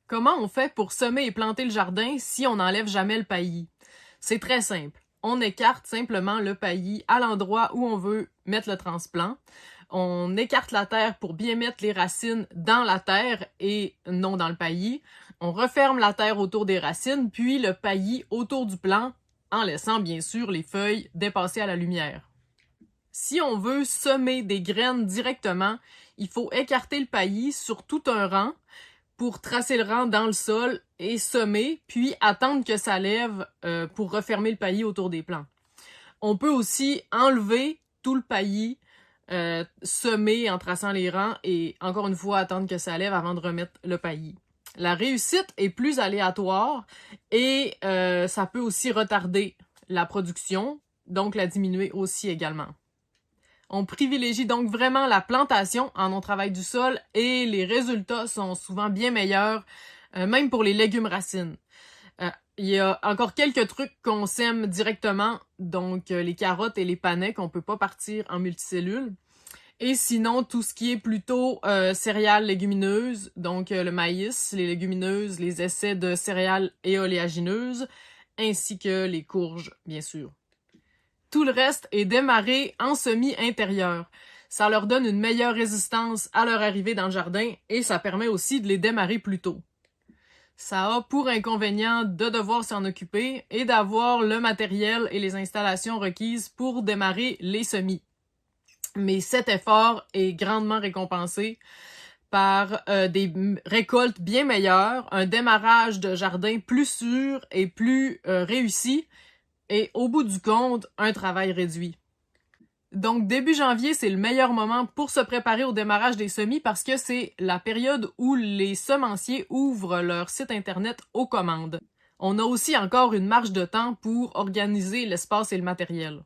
Comment on fait pour semer et planter le jardin si on n'enlève jamais le paillis? C'est très simple. On écarte simplement le paillis à l'endroit où on veut mettre le transplant. On écarte la terre pour bien mettre les racines dans la terre et non dans le paillis. On referme la terre autour des racines, puis le paillis autour du plant, en laissant bien sûr les feuilles dépasser à la lumière. Si on veut semer des graines directement, il faut écarter le paillis sur tout un rang pour tracer le rang dans le sol et semer, puis attendre que ça lève pour refermer le paillis autour des plants. On peut aussi enlever tout le paillis, semer en traçant les rangs et encore une fois attendre que ça lève avant de remettre le paillis. La réussite est plus aléatoire et ça peut aussi retarder la production, donc la diminuer aussi également. On privilégie donc vraiment la plantation en non-travail du sol et les résultats sont souvent bien meilleurs, même pour les légumes racines. Il y a encore quelques trucs qu'on sème directement, donc les carottes et les panais qu'on peut pas partir en multicellules. Et sinon, tout ce qui est plutôt céréales légumineuses, donc le maïs, les légumineuses, les essais de céréales et oléagineuses, ainsi que les courges, bien sûr. Tout le reste est démarré en semis intérieur. Ça leur donne une meilleure résistance à leur arrivée dans le jardin et ça permet aussi de les démarrer plus tôt. Ça a pour inconvénient de devoir s'en occuper et d'avoir le matériel et les installations requises pour démarrer les semis. Mais cet effort est grandement récompensé par des récoltes bien meilleures, un démarrage de jardin plus sûr et plus réussi, et au bout du compte, un travail réduit. Donc début janvier, c'est le meilleur moment pour se préparer au démarrage des semis parce que c'est la période où les semenciers ouvrent leur site internet aux commandes. On a aussi encore une marge de temps pour organiser l'espace et le matériel.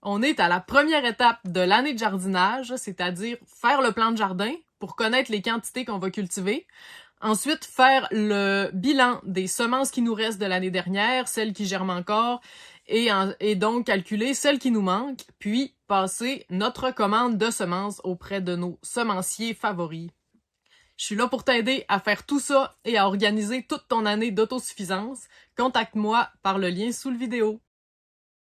On est à la première étape de l'année de jardinage, c'est-à-dire faire le plan de jardin pour connaître les quantités qu'on va cultiver. Ensuite, faire le bilan des semences qui nous restent de l'année dernière, celles qui germent encore, et donc calculer celles qui nous manquent, puis passer notre commande de semences auprès de nos semenciers favoris. Je suis là pour t'aider à faire tout ça et à organiser toute ton année d'autosuffisance. Contacte-moi par le lien sous le vidéo.